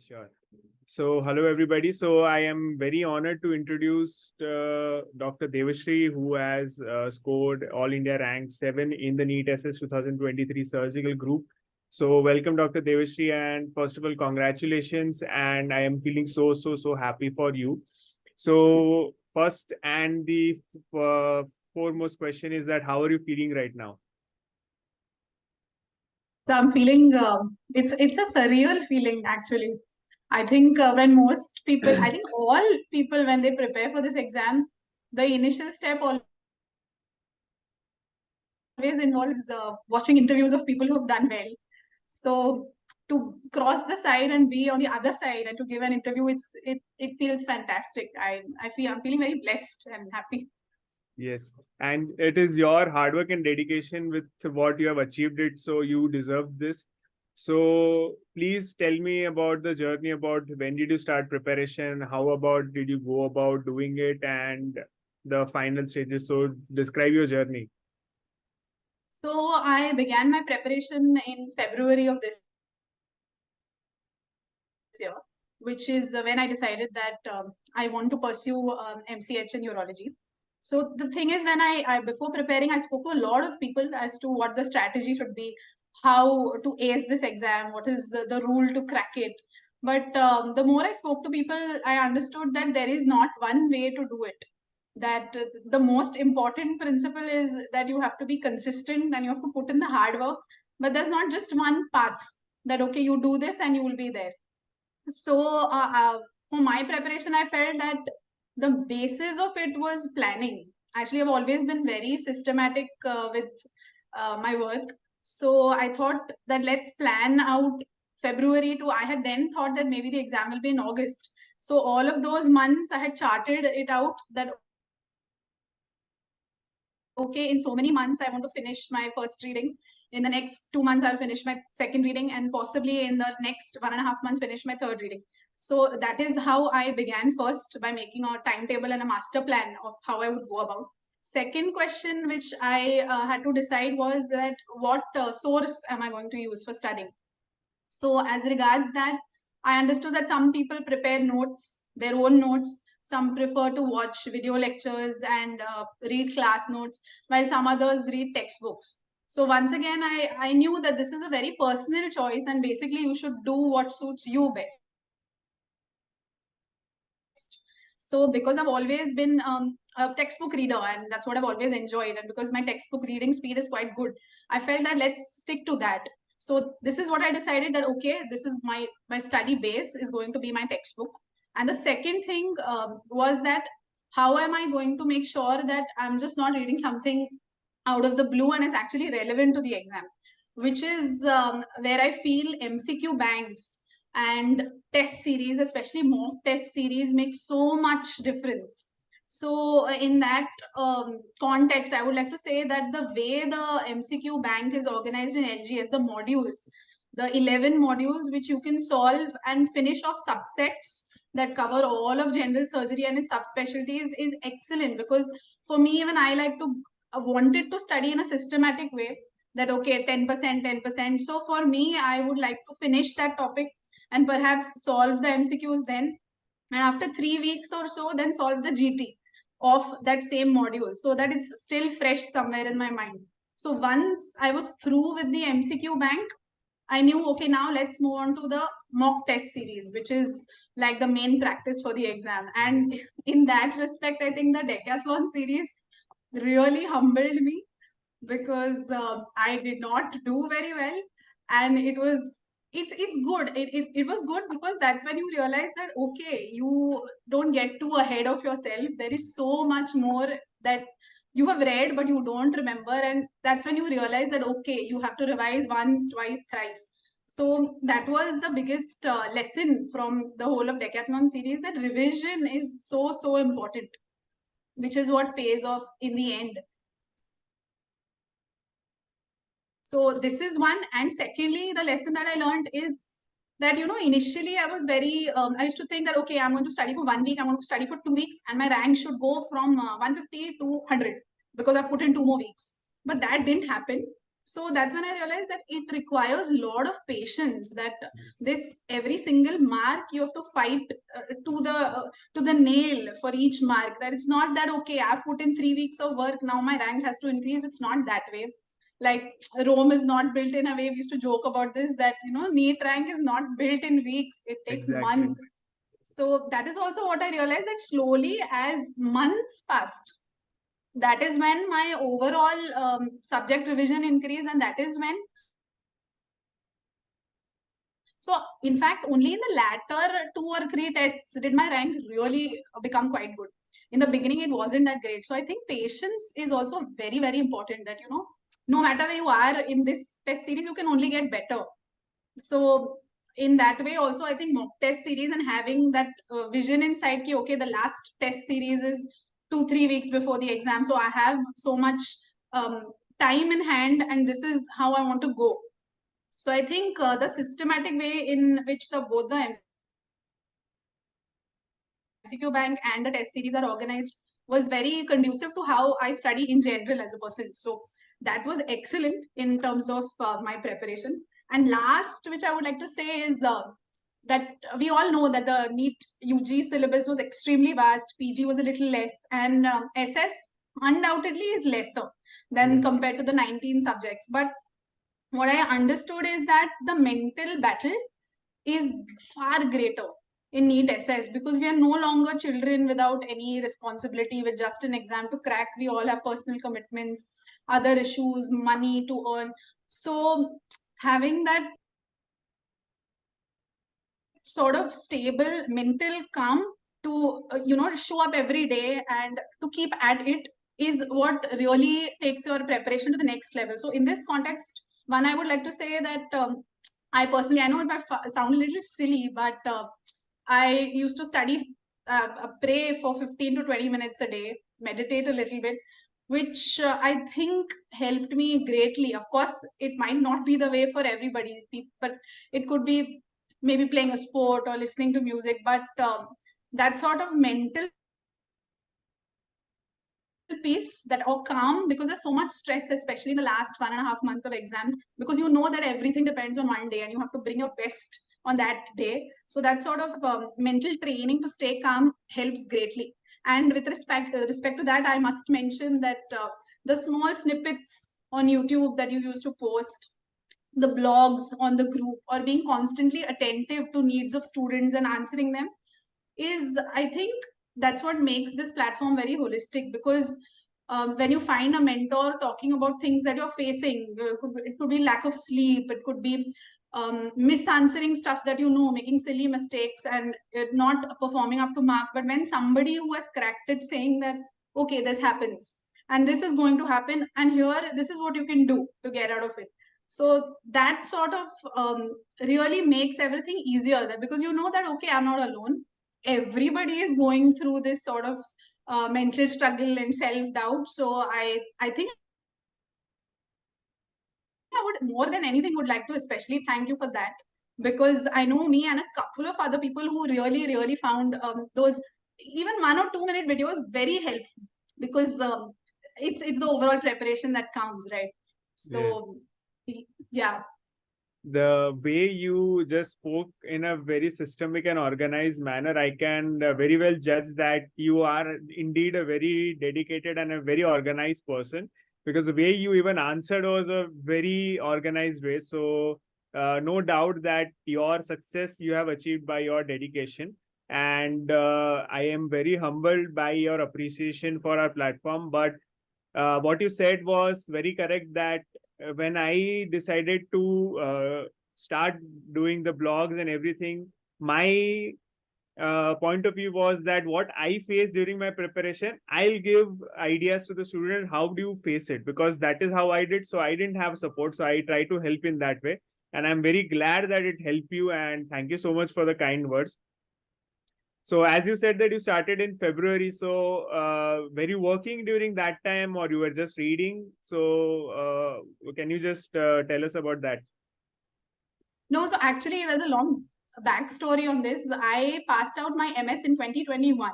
Sure. So, hello everybody. So, I am very honored to introduce Dr. Devashree, who has scored All India rank 7 in the NEET SS 2023 surgical group. So, welcome, Dr. Devashree, and first of all, congratulations. And I am feeling so happy for you. So, first and the foremost question is that how are you feeling right now? So I'm feeling it's a surreal feeling actually. I think when most people, I think all people when they prepare for this exam, the initial step always involves watching interviews of people who have done well. So to cross the side and be on the other side and to give an interview, it feels fantastic. I'm feeling very blessed and happy. Yes, and it is your hard work and dedication with what you have achieved it, so you deserve this. So please tell me about the journey, about when did you start preparation, how about did you go about doing it, and the final stages. So describe your journey. So I began my preparation in February of this year, which is when I decided that I want to pursue MCH in urology. So the thing is, when I before preparing, I spoke to a lot of people as to what the strategy should be, how to ace this exam, what is the rule to crack it. But the more I spoke to people, I understood that there is not one way to do it. That the most important principle is that you have to be consistent and you have to put in the hard work. But there's not just one path that, okay, you do this and you will be there. So for my preparation, I felt that the basis of it was planning. Actually, I've always been very systematic with my work. So I thought that let's plan out February to, I had then thought that maybe the exam will be in August. So all of those months I had charted it out that, okay, in so many months, I want to finish my first reading. In the next 2 months, I'll finish my second reading, and possibly in the next 1.5 months, finish my third reading. So that is how I began first, by making a timetable and a master plan of how I would go about. Second question, which I had to decide, was that what source am I going to use for studying? So as regards that, I understood that some people prepare notes, their own notes. Some prefer to watch video lectures and read class notes, while some others read textbooks. So once again, I knew that this is a very personal choice, and basically you should do what suits you best. So because I've always been a textbook reader, and that's what I've always enjoyed, and because my textbook reading speed is quite good, I felt that let's stick to that. So this is what I decided, that okay, this is my study base is going to be my textbook. And the second thing was that how am I going to make sure that I'm just not reading something out of the blue and is actually relevant to the exam, which is where I feel MCQ banks and test series, especially mock test series, make so much difference. So in that context, I would like to say that the way the MCQ bank is organized in LGS, the modules, the 11 modules which you can solve and finish off subsets that cover all of general surgery and its subspecialties, is excellent. Because for me, even I like to wanted to study in a systematic way, that okay, 10%, 10%. So for me, I would like to finish that topic and perhaps solve the MCQs then. And after 3 weeks or so, then solve the GT of that same module, so that it's still fresh somewhere in my mind. So once I was through with the MCQ bank, I knew, okay, now let's move on to the mock test series, which is like the main practice for the exam. And in that respect, I think the decathlon series really humbled me, because I did not do very well. And it's good. It was good, because that's when you realize that, okay, you don't get too ahead of yourself. There is so much more that you have read, but you don't remember. And that's when you realize that, okay, you have to revise once, twice, thrice. So that was the biggest lesson from the whole of decathlon series, that revision is so important, which is what pays off in the end. So this is one. And secondly, the lesson that I learned is that, initially I was very, I used to think that, okay, I'm going to study for 1 week, I'm going to study for 2 weeks, and my rank should go from 150 to 100, because I put in 2 more weeks. But that didn't happen. So that's when I realized that it requires a lot of patience, that this every single mark you have to fight to the nail for each mark. That it's not that, okay, I've put in 3 weeks of work, now my rank has to increase. It's not that way. Like, Rome is not built in a way. We used to joke about this, that, NEET rank is not built in weeks. It takes months. So that is also what I realized, that slowly as months passed, that is when my overall subject revision increased, and that is when, so in fact only in the latter 2 or 3 tests did my rank really become quite good. In the beginning it wasn't that great. So I think patience is also very, very important, that no matter where you are in this test series, you can only get better. So in that way also, I think mock test series and having that vision inside ki, okay, the last test series is 2-3 weeks before the exam, so I have so much time in hand, and this is how I want to go. So I think the systematic way in which both the MCQ bank and the test series are organized was very conducive to how I study in general as a person. So that was excellent in terms of my preparation. And last, which I would like to say is that we all know that the NEET UG syllabus was extremely vast, PG was a little less, and SS undoubtedly is lesser than compared to the 19 subjects. But what I understood is that the mental battle is far greater in NEET SS, because we are no longer children without any responsibility with just an exam to crack. We all have personal commitments, other issues, money to earn. So having that sort of stable mental calm to show up every day and to keep at it is what really takes your preparation to the next level. So in this context, one, I would like to say that I personally, I know it might sound a little silly, but I used to study, pray for 15 to 20 minutes a day, meditate a little bit, which I think helped me greatly. Of course, it might not be the way for everybody, but it could be maybe playing a sport or listening to music, but that sort of mental peace, that or calm, because there's so much stress, especially in the last 1.5 months of exams, because you know that everything depends on one day and you have to bring your best on that day. So that sort of mental training to stay calm helps greatly. And with respect to that, I must mention that the small snippets on YouTube that you used to post, the blogs on the group, or being constantly attentive to needs of students and answering them, is, I think, that's what makes this platform very holistic. Because when you find a mentor talking about things that you're facing, it could be lack of sleep, it could be misanswering stuff that making silly mistakes and not performing up to mark. But when somebody who has cracked it saying that, okay, this happens and this is going to happen, and here this is what you can do to get out of it. So that sort of really makes everything easier, because you know that, okay, I'm not alone. Everybody is going through this sort of mental struggle and self-doubt. So I think I would, more than anything, would like to especially thank you for that, because I know me and a couple of other people who really, really found those even 1 or 2 minute videos very helpful, because it's the overall preparation that counts, right? So yeah. The way you just spoke in a very systemic and organized manner, I can very well judge that you are indeed a very dedicated and a very organized person, because the way you even answered was a very organized way. So no doubt that your success you have achieved by your dedication. And I am very humbled by your appreciation for our platform. But what you said was very correct, that when I decided to start doing the blogs and everything, my point of view was that what I faced during my preparation, I'll give ideas to the student. How do you face it? Because that is how I did. So I didn't have support. So I try to help in that way. And I'm very glad that it helped you. And thank you so much for the kind words. So as you said that you started in February, so were you working during that time or you were just reading? So can you just tell us about that? No, so actually there's a long backstory on this. I passed out my MS in 2021.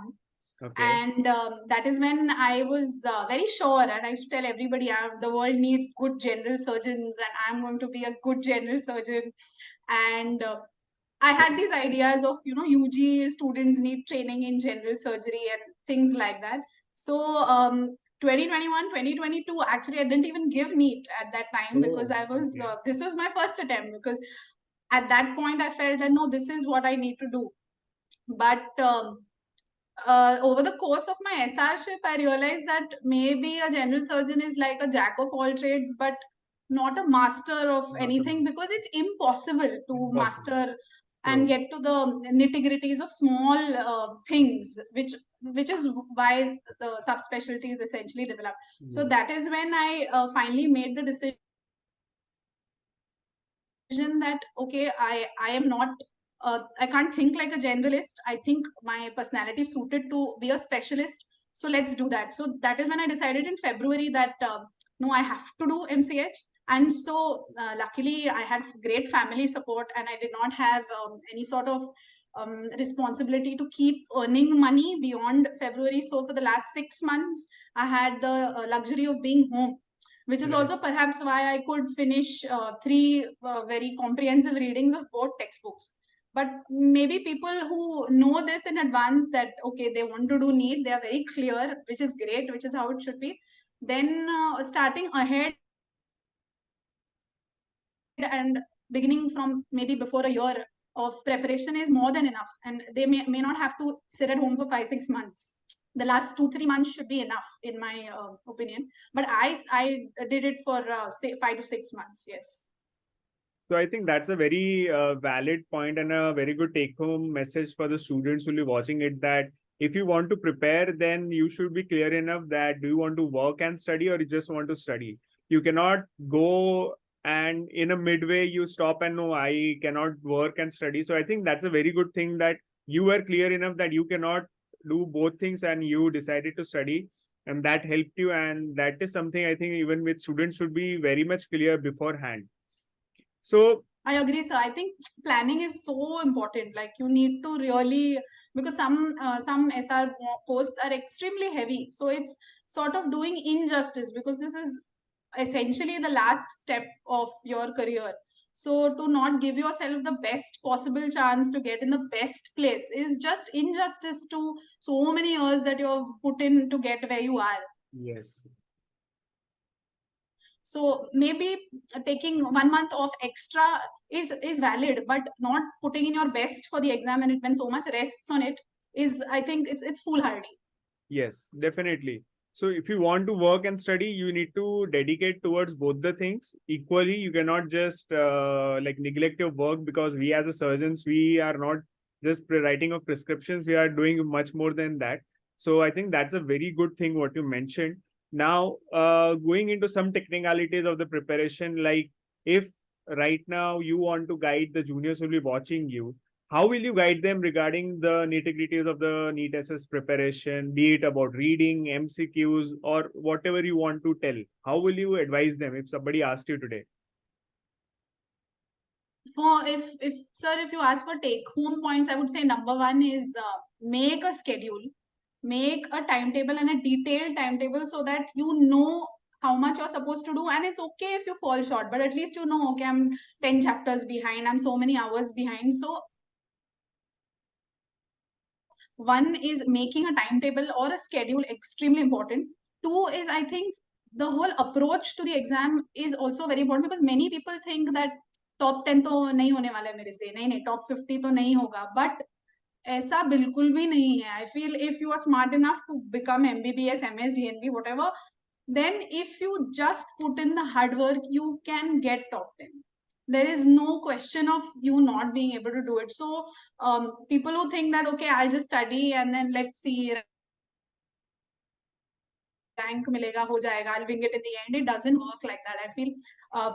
Okay. And that is when I was very sure, and I used to tell everybody, the world needs good general surgeons, and I'm going to be a good general surgeon. And I had these ideas of, UG students need training in general surgery and things like that. So 2021, 2022, actually, I didn't even give NEET at that time, because I was, this was my first attempt, because at that point I felt that, no, this is what I need to do. But over the course of my SRship, I realized that maybe a general surgeon is like a jack of all trades, but not a master of anything, because it's impossible to master and get to the nitty-gritties of small things, which is why the subspecialty is essentially developed. So that is when I finally made the decision that, okay, I am not, I can't think like a generalist. I think my personality is suited to be a specialist. So let's do that. So that is when I decided in February that no, I have to do MCH. And so luckily I had great family support, and I did not have any sort of responsibility to keep earning money beyond February. So for the last 6 months, I had the luxury of being home, which is also perhaps why I could finish 3 very comprehensive readings of both textbooks. But maybe people who know this in advance, that, okay, they want to do NEET, they are very clear, which is great, which is how it should be. Then starting ahead and beginning from maybe before a year of preparation is more than enough. And they may not have to sit at home for 5-6 months. The last 2-3 months should be enough, in my opinion. But I did it for say 5 to 6 months. Yes. So I think that's a very valid point and a very good take-home message for the students who will be watching it, that if you want to prepare, then you should be clear enough that do you want to work and study, or you just want to study. You cannot go and in a midway you stop and no, I cannot work and study. So I think that's a very good thing that you were clear enough that you cannot do both things and you decided to study, and that helped you. And that is something I think even with students should be very much clear beforehand. So I agree, sir. I think planning is so important. Like, you need to really, because some SR posts are extremely heavy. So it's sort of doing injustice, because this is essentially the last step of your career. So to not give yourself the best possible chance to get in the best place is just injustice to so many years that you have put in to get where you are. yes. So maybe taking 1 month off extra is valid, but not putting in your best for the exam and when so much rests on it is, I think, it's foolhardy. Yes, definitely. So if you want to work and study, you need to dedicate towards both the things equally. You cannot just like neglect your work, because we as a surgeons, we are not just writing of prescriptions. We are doing much more than that. So I think that's a very good thing what you mentioned. Now, going into some technicalities of the preparation, like if right now you want to guide the juniors who will be watching you, how will you guide them regarding the nitty-gritties of the NEET SS preparation, be it about reading, MCQs, or whatever you want to tell? How will you advise them if somebody asked you today? If you ask for take home points, I would say number 1 is make a schedule, make a timetable, and a detailed timetable, so that you know how much you're supposed to do. And it's okay if you fall short, but at least you know, okay, I'm 10 chapters behind, I'm so many hours behind. So one is making a timetable or a schedule extremely important. 2 is, I think, the whole approach to the exam is also very important, because many people think that top 10 तो नहीं होने वाला है मेरे से, नहीं top 50 तो नहीं होगा, but ऐसा बिल्कुल भी नहीं है. I feel if you are smart enough to become MBBS, MS, DNB, whatever, then if you just put in the hard work, you can get top 10. There is no question of you not being able to do it. So people who think that, okay, I'll just study and then let's see, rank milega, ho jayega, I'll wing it in the end. It doesn't work like that. I feel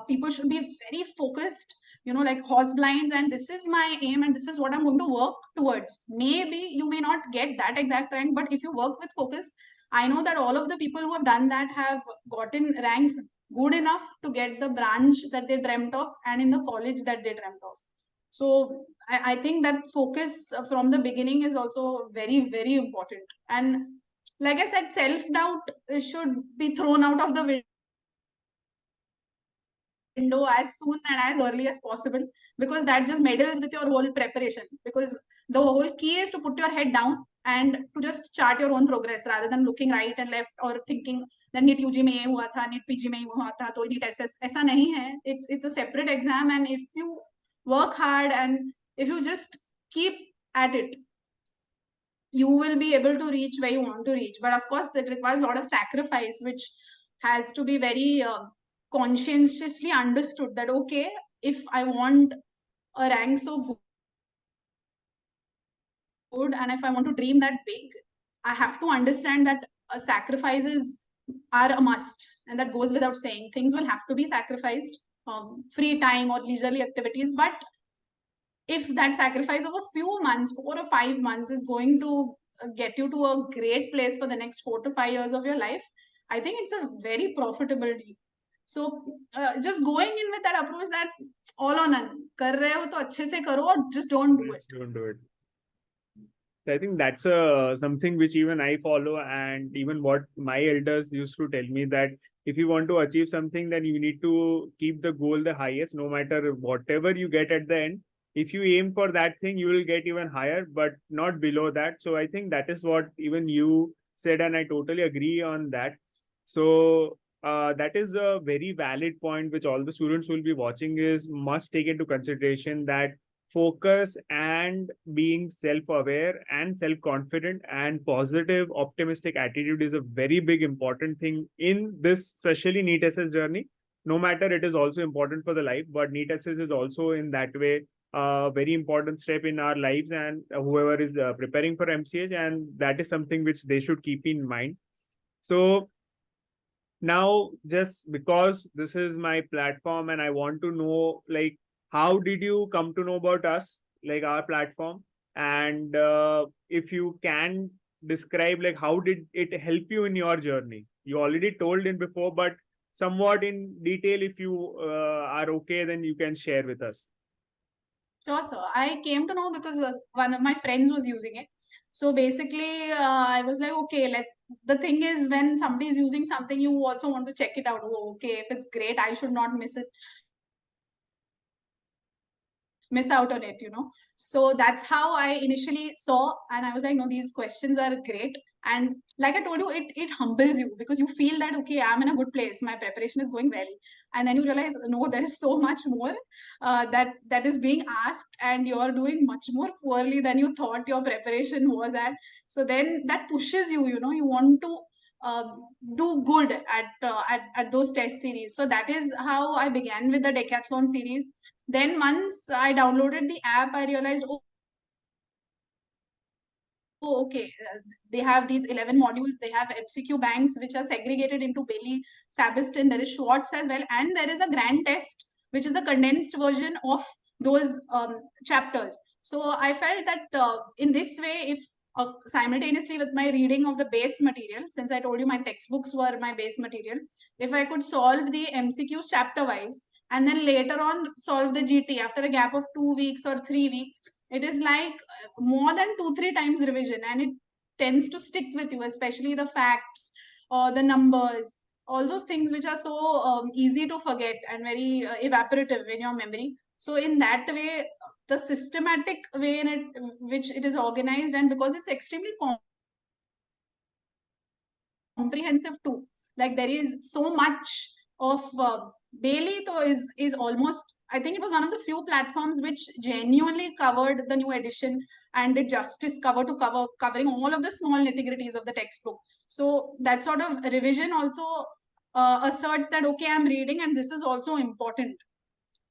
people should be very focused, like horse blinds, and this is my aim and this is what I'm going to work towards. Maybe you may not get that exact rank, but if you work with focus, I know that all of the people who have done that have gotten ranks good enough to get the branch that they dreamt of and in the college that they dreamt of. So I think that focus from the beginning is also very, very important. And like I said, self-doubt should be thrown out of the window as soon and as early as possible, because that just meddles with your whole preparation. Because the whole key is to put your head down and to just chart your own progress rather than looking right and left or thinking that NEET UG में ये हुआ था, NEET PG में ये हुआ था, तो NEET SS ऐसा नहीं है. It's a separate exam, and if you work hard and if you just keep at it, you will be able to reach where you want to reach. But of course, it requires a lot of sacrifice, which has to be very conscientiously understood that, okay, if I want a rank so good and if I want to dream that big, I have to understand that sacrifices are a must, and that goes without saying. Things will have to be sacrificed, free time or leisurely activities. But if that sacrifice of a few months, 4 or 5 months, is going to get you to a great place for the next 4 to 5 years of your life, I think it's a very profitable deal. So just going in with that approach that all or none, कर रहे हो तो अच्छे से करो, or just don't do it. Don't do it. I think that's something which even I follow, and even what my elders used to tell me, that if you want to achieve something, then you need to keep the goal the highest, no matter whatever you get at the end. If you aim for that thing, you will get even higher, but not below that. So I think that is what even you said, and I totally agree on that. So that is a very valid point, which all the students will be watching is must take into consideration, that focus and being self-aware and self-confident and positive, optimistic attitude is a very big important thing in this, especially NEET SS journey. No matter, it is also important for the life, but NEET SS is also in that way a very important step in our lives, and whoever is preparing for MCH, and that is something which they should keep in mind. So now, just because this is my platform and I want to know, like, how did you come to know about us, like our platform? And if you can describe, like, how did it help you in your journey? You already told in before, but somewhat in detail, if you are okay, then you can share with us. Sure, sir. I came to know because one of my friends was using it. So basically, I was like, okay, let's. The thing is, when somebody is using something, you also want to check it out. Oh, okay, if it's great, I should not miss out on it. So that's how I initially saw, and I was like, no, these questions are great. And like I told you, it humbles you, because you feel that, okay, I'm in a good place, my preparation is going well. And then you realize, no, there is so much more that is being asked, and you're doing much more poorly than you thought your preparation was at. So then that pushes you, you want to do good at those test series. So that is how I began with the decathlon series. Then once I downloaded the app, I realized, oh, okay, they have these 11 modules. They have MCQ banks, which are segregated into Bailey, Sabiston. There is Schwartz as well. And there is a grand test, which is the condensed version of those chapters. So I felt that in this way, if simultaneously with my reading of the base material, since I told you my textbooks were my base material, if I could solve the MCQs chapter wise, and then later on solve the GT after a gap of 2 weeks or 3 weeks, it is like more than 2-3 times revision, and it tends to stick with you, especially the facts or the numbers, all those things which are so easy to forget and very evaporative in your memory. So in that way, the systematic way in it, which it is organized, and because it's extremely comprehensive too, like there is so much of Bailey though is almost, I think it was one of the few platforms which genuinely covered the new edition and did justice cover to cover, covering all of the small nitty-gritties of the textbook. So that sort of revision also asserts that, okay, I'm reading and this is also important.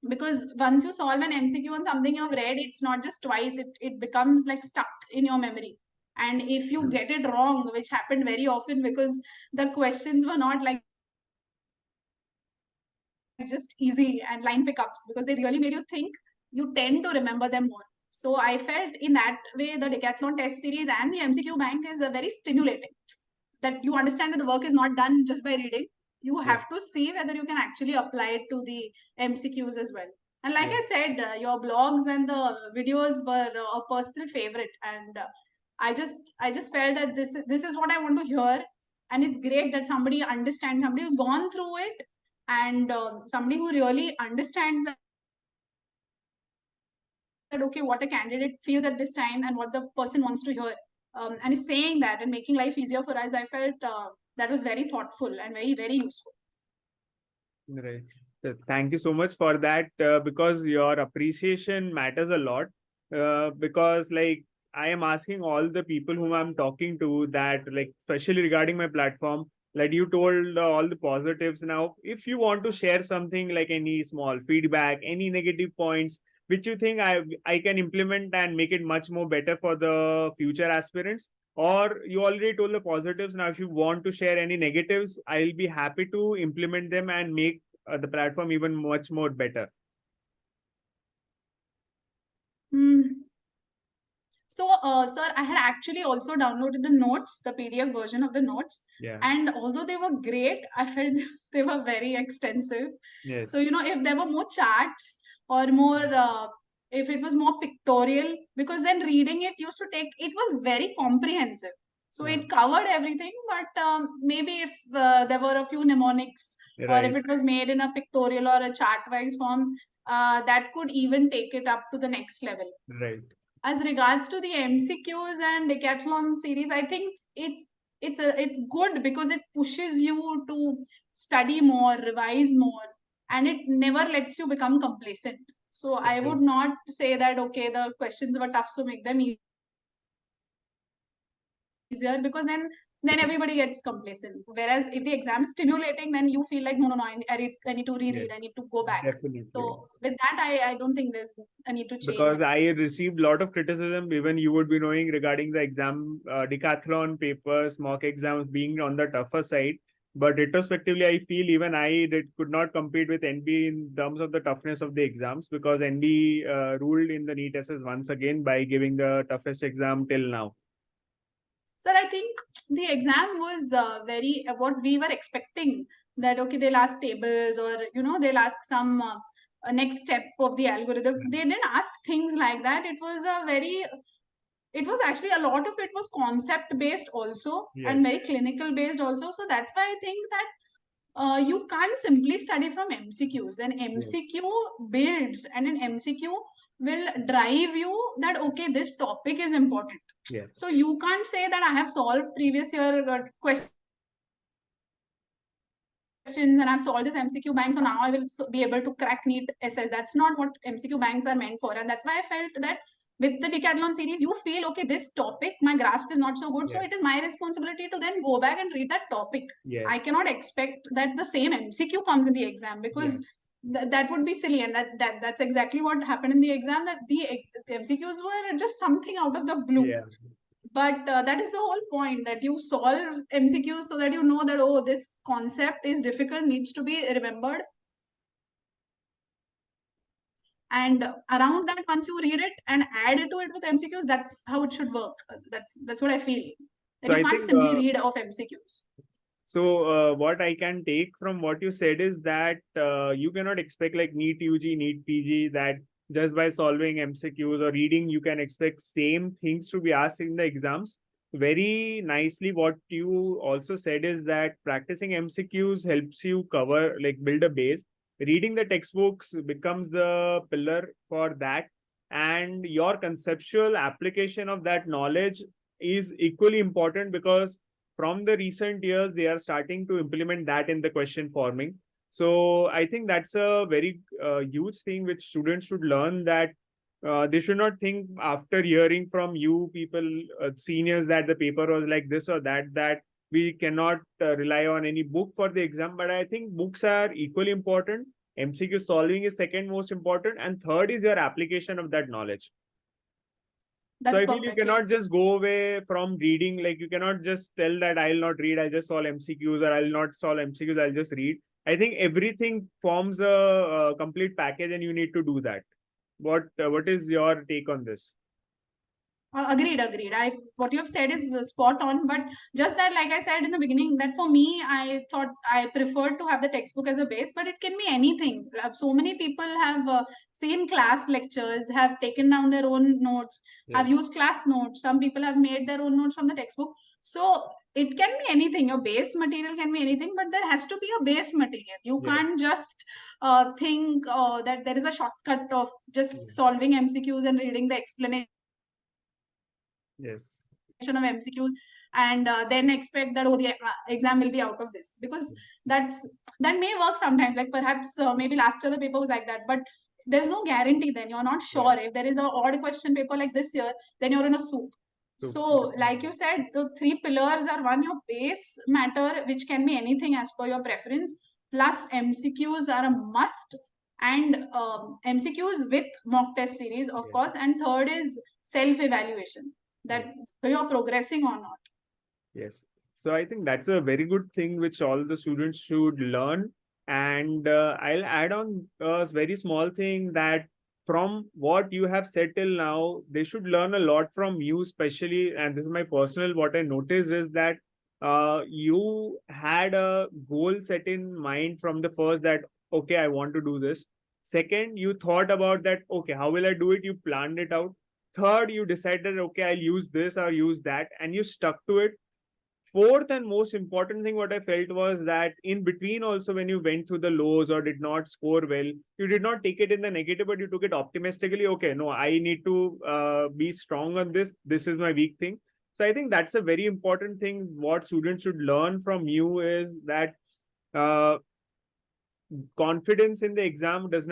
Because once you solve an MCQ on something you've read, it's not just twice, it becomes like stuck in your memory. And if you get it wrong, which happened very often because the questions were not like just easy and line pickups, because they really made you think, you tend to remember them more. So I felt in that way the decathlon test series and the MCQ bank is very stimulating, that you understand that the work is not done just by reading. You have to see whether you can actually apply it to the MCQs as well. And like I said, your blogs and the videos were a personal favorite, and I just felt that this is what I want to hear, and it's great that somebody understands, somebody who's gone through it, and somebody who really understands that okay, what a candidate feels at this time and what the person wants to hear, and is saying that and making life easier for us. I felt that was very thoughtful and very useful. Right. Thank you so much for that, because your appreciation matters a lot. Because like I am asking all the people whom I'm talking to that, like especially regarding my platform, like you told all the positives. Now, if you want to share something like any small feedback, any negative points which you think I can implement and make it much more better for the future aspirants, or you already told the positives. Now if you want to share any negatives, I'll be happy to implement them and make the platform even much more better. So, sir, I had actually also downloaded the notes, the PDF version of the notes. Yeah. And although they were great, I felt they were very extensive. Yes. So, if there were more charts or more, if it was more pictorial, because then reading it used to take, it was very comprehensive. So Yeah. it covered everything, but maybe if there were a few mnemonics, or if it was made in a pictorial or a chart-wise form, that could even take it up to the next level. Right. As regards to the MCQs and decathlon series, I think it's good because it pushes you to study more, revise more, and it never lets you become complacent. So I would not say that okay, the questions were tough, so make them easier, because then everybody gets complacent. Whereas if the exam is stimulating, then you feel like no, I need to reread, I need to go back. Definitely. So with that, I don't think there's a need to change. Because I received a lot of criticism, even you would be knowing, regarding the exam decathlon papers, mock exams being on the tougher side. But retrospectively, I feel even could not compete with NB in terms of the toughness of the exams, because NB ruled in the NEET SS once again by giving the toughest exam till now. Sir, I think the exam was very what we were expecting, that okay, they'll ask tables, or they'll ask some next step of the algorithm. They didn't ask things like that. It was actually, a lot of it was concept based also, and very clinical based also. So that's why I think that you can't simply study from MCQs. An MCQ builds, and an MCQ will drive you that okay, this topic is important. So you can't say that I have solved previous year questions and I've solved this MCQ bank, so now I will be able to crack NEET SS. That's not what MCQ banks are meant for. And that's why I felt that with the decathlon series, you feel, okay, this topic, my grasp is not so good. So it is my responsibility to then go back and read that topic. I cannot expect that the same MCQ comes in the exam, because that would be silly. And that's exactly what happened in the exam, that the MCQs were just something out of the blue. But that is the whole point, that you solve MCQs so that you know that, oh, this concept is difficult, needs to be remembered. And around that, once you read it and add it to it with MCQs, that's how it should work. That's what I feel. That you can't simply read off MCQs. So what I can take from what you said is that you cannot expect like NEET UG, NEET PG, that just by solving MCQs or reading, you can expect same things to be asked in the exams. Very nicely, what you also said is that practicing MCQs helps you cover, like build a base. Reading the textbooks becomes the pillar for that. And your conceptual application of that knowledge is equally important, because from the recent years, they are starting to implement that in the question forming. So I think that's a very huge thing which students should learn, that they should not think after hearing from you people, seniors, that the paper was like this or that we cannot rely on any book for the exam. But I think books are equally important. MCQ solving is second most important, and third is your application of that knowledge. So I feel you cannot just go away from reading. Like you cannot just tell that I'll not read, I'll just solve MCQs, or I'll not solve MCQs, I'll just read. I think everything forms a complete package, and you need to do that. What is your take on this? Agreed. What you have said is spot on, but just that, like I said in the beginning, that for me, I thought I preferred to have the textbook as a base, but it can be anything. So many people have seen class lectures, have taken down their own notes, have Yes. used class notes. Some people have made their own notes from the textbook. So it can be anything. Your base material can be anything, but there has to be a base material. You Yes. can't just think that there is a shortcut of just Yes. solving MCQs and reading the explanation Yes. of MCQs and then expect that, oh, the exam will be out of this, because that may work sometimes. Like perhaps maybe last year the paper was like that, but there's no guarantee. Then you're not sure if there is an odd question paper like this year, then you're in a soup. So, like you said, the three pillars are: one, your base matter, which can be anything as per your preference, plus MCQs are a must, and MCQs with mock test series, of course, and third is self-evaluation, that you're progressing or not. Yes. So I think that's a very good thing which all the students should learn. And I'll add on a very small thing that from what you have said till now, they should learn a lot from you, especially. And this is my personal, what I noticed is that you had a goal set in mind from the first that, okay, I want to do this. Second, you thought about that, okay, how will I do it? You planned it out. Third, you decided, okay, I'll use this or use that, and you stuck to it. Fourth and most important thing what I felt was that in between also, when you went through the lows or did not score well, you did not take it in the negative, but you took it optimistically. Okay, no, I need to be strong on this. This is my weak thing. So I think that's a very important thing. What students should learn from you is that uh, confidence in the exam does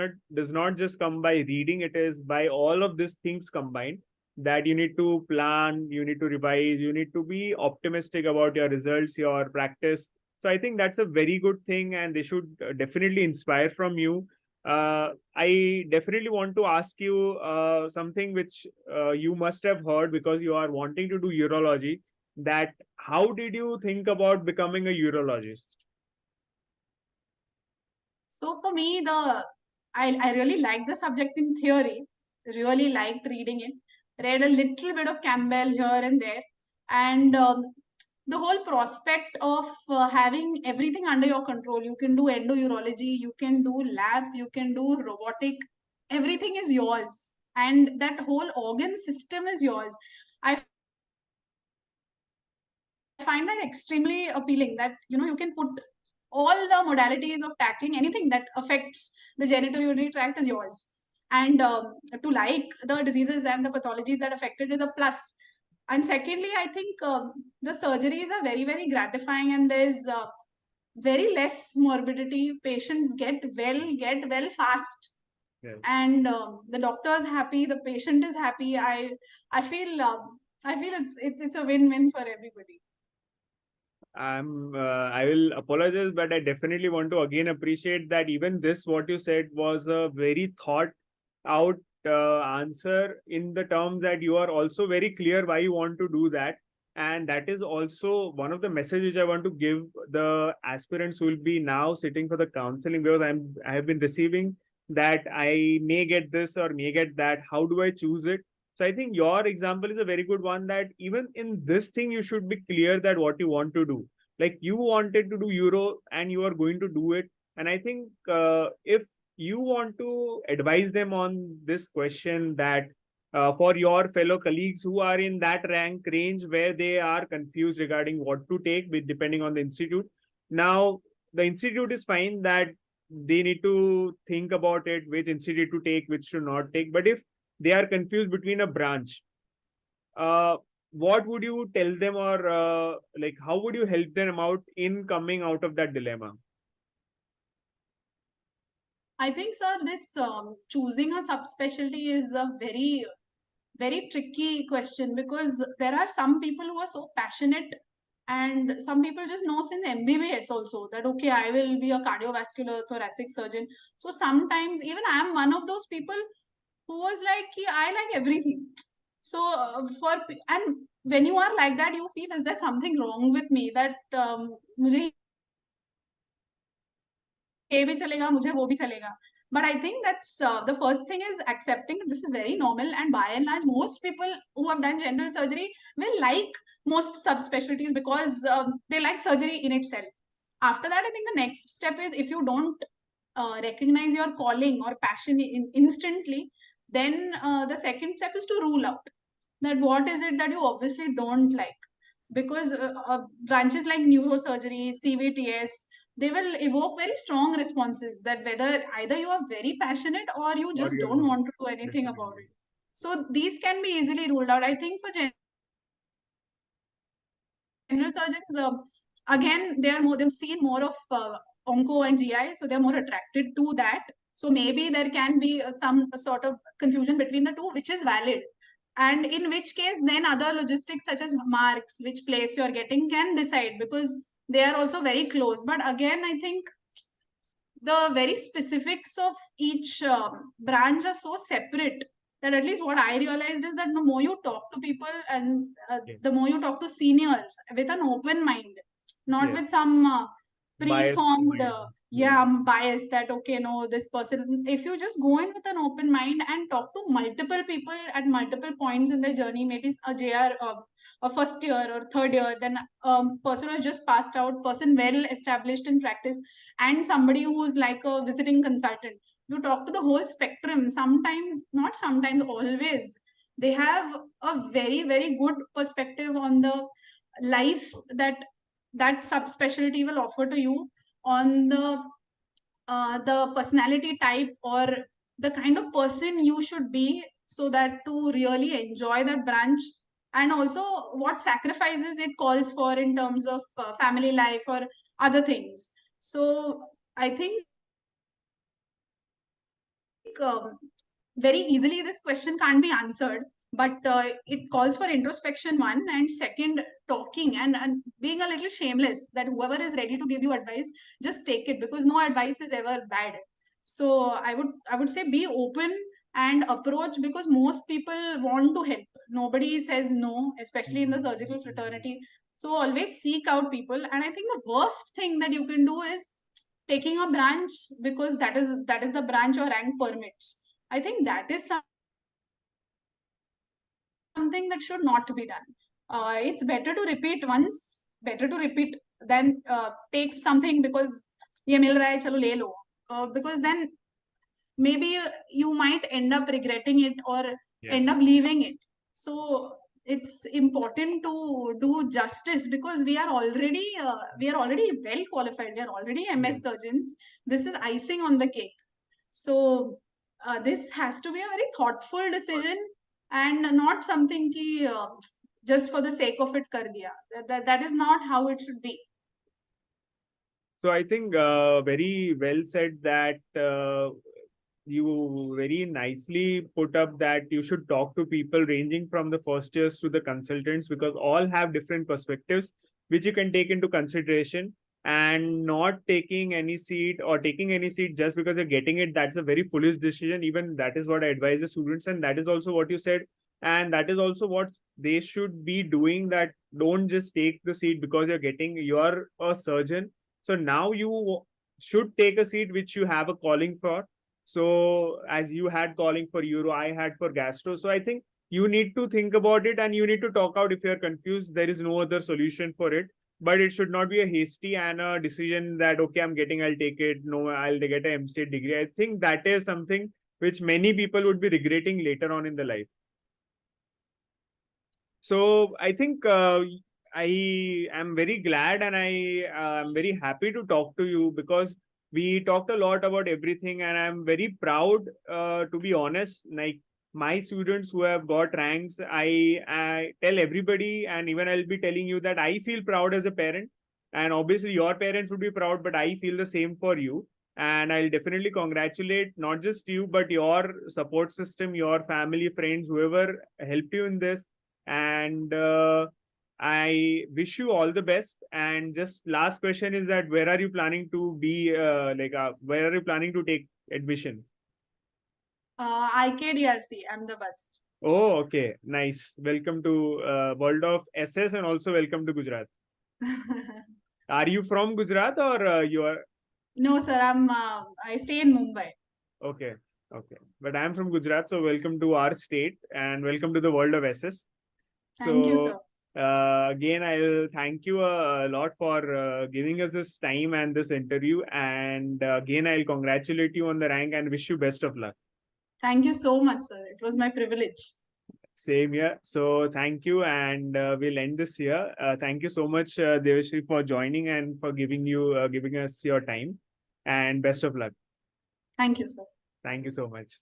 not just come by reading. It is by all of these things combined, that you need to plan, you need to revise, you need to be optimistic about your results, your practice. So I think that's a very good thing, and they should definitely inspire from you. I definitely want to ask you something which you must have heard because you are wanting to do urology, that how did you think about becoming a urologist? So for me, I really liked the subject in theory, really liked reading it, read a little bit of Campbell here and there, and the whole prospect of having everything under your control. You can do endourology, you can do lab, you can do robotic, everything is yours, and that whole organ system is yours. I find that extremely appealing, that you can put all the modalities of tackling anything that affects the genitourinary tract is yours, and to like the diseases and the pathologies that affect it is a plus. And secondly, I think the surgeries are very, very gratifying, and there's very less morbidity. Patients get well fast, Yes. and the doctor is happy, the patient is happy. I feel it's a win-win for everybody. I will apologize, but I definitely want to again appreciate that even this, what you said, was a very thought out answer, in the terms that you are also very clear why you want to do that. And that is also one of the messages I want to give the aspirants who will be now sitting for the counseling, because I have been receiving that I may get this or may get that. How do I choose it? So I think your example is a very good one, that even in this thing, you should be clear that what you want to do. Like you wanted to do Euro and you are going to do it. And I think if you want to advise them on this question, that for your fellow colleagues who are in that rank range where they are confused regarding what to take, depending on the institute. Now, the institute is fine, that they need to think about it, which institute to take, which to not take. But if they are confused between a branch, uh, what would you tell them, or like how would you help them out in coming out of that dilemma? I think, sir, this choosing a subspecialty is a very, very tricky question, because there are some people who are so passionate, and some people just know since MBBS also that, okay, I will be a cardiovascular thoracic surgeon. So sometimes even I am one of those people who was like, "Ki, I like everything." So and when you are like that, you feel, is there something wrong with me, that मुझे ये भी चलेगा, मुझे वो भी चलेगा. But I think that's the first thing is accepting that this is very normal, and by and large, most people who have done general surgery will like most subspecialties because they like surgery in itself. After that, I think the next step is, if you don't recognize your calling or passion instantly, then the second step is to rule out that what is it that you obviously don't like. Because branches like neurosurgery, CVTS, they will evoke very strong responses that whether either you are very passionate or you Or just you're don't not. want to do anything about Definitely. it. So these can be easily ruled out. I think for general surgeons, again, they've seen more of onco and GI, so they're more attracted to that. So maybe there can be some sort of confusion between the two, which is valid. And in which case, then other logistics such as marks, which place you're getting, can decide, because they are also very close. But again, I think the very specifics of each branch are so separate that at least what I realized is that the more you talk to people, and Yes. the more you talk to seniors with an open mind, not Yes. with some Bias preformed mind. Yeah. bias that okay, no, this person. If you just go in with an open mind and talk to multiple people at multiple points in their journey, maybe a JR, a first year or third year, then person who's just passed out, person well established in practice, and somebody who's like a visiting consultant, you talk to the whole spectrum. Sometimes, not sometimes, always, they have a very, very good perspective on the life that that subspecialty will offer to you, on the personality type or the kind of person you should be, so that to really enjoy that branch, and also what sacrifices it calls for in terms of family life or other things. So I think very easily this question can't be answered, but it calls for introspection, one, and second, talking and being a little shameless, that whoever is ready to give you advice, just take it, because no advice is ever bad. So I would say be open and approach, because most people want to help. Nobody says no, especially in the surgical fraternity. So always seek out people. And I think the worst thing that you can do is taking a branch because that is the branch or rank permits. I think that is something that should not be done. It's better to repeat once, better to repeat than take something because ye mil raha hai, chalo le lo. Because then maybe you might end up regretting it or Yes. end up leaving it. So it's important to do justice, because we are already well qualified, we are already MS Yes. surgeons. This is icing on the cake. So this has to be a very thoughtful decision, and not something ki just for the sake of it kar diya. That is not how it should be. So I think very well said that you very nicely put up that you should talk to people ranging from the first years to the consultants, because all have different perspectives which you can take into consideration. And not taking any seat or taking any seat just because you're getting it, that's a very foolish decision. Even that is what I advise the students, and that is also what you said, and that is also what they should be doing, that don't just take the seat because you're a surgeon. So now you should take a seat which you have a calling for. So as you had calling for Euro, I had for Gastro. So I think you need to think about it and you need to talk out if you're confused. There is no other solution for it. But it should not be a hasty and a decision that, okay, I'll take it. No, I'll get an MCA degree. I think that is something which many people would be regretting later on in the life. So I think I am very glad and I am very happy to talk to you, because we talked a lot about everything, and I'm very proud, to be honest. Like my students who have got ranks, I tell everybody, and even I'll be telling you that I feel proud as a parent, and obviously your parents would be proud, but I feel the same for you. And I'll definitely congratulate not just you, but your support system, your family, friends, whoever helped you in this. And I wish you all the best. And just last question is that where are you planning to be? Where are you planning to take admission? IKDRC Ahmedabad. Oh, okay, nice. Welcome to world of SS, and also welcome to Gujarat. Are you from Gujarat or you are? No, sir. I stay in Mumbai. Okay. Okay. But I'm from Gujarat, so welcome to our state and welcome to the world of SS. Thank you, sir. Again, I'll thank you a lot for giving us this time and this interview. And again, I'll congratulate you on the rank and wish you best of luck. Thank you so much, sir. It was my privilege. Same here. So thank you, and we'll end this here. Thank you so much, Devashree, for joining and for giving us your time. And best of luck. Thank you, sir. Thank you so much.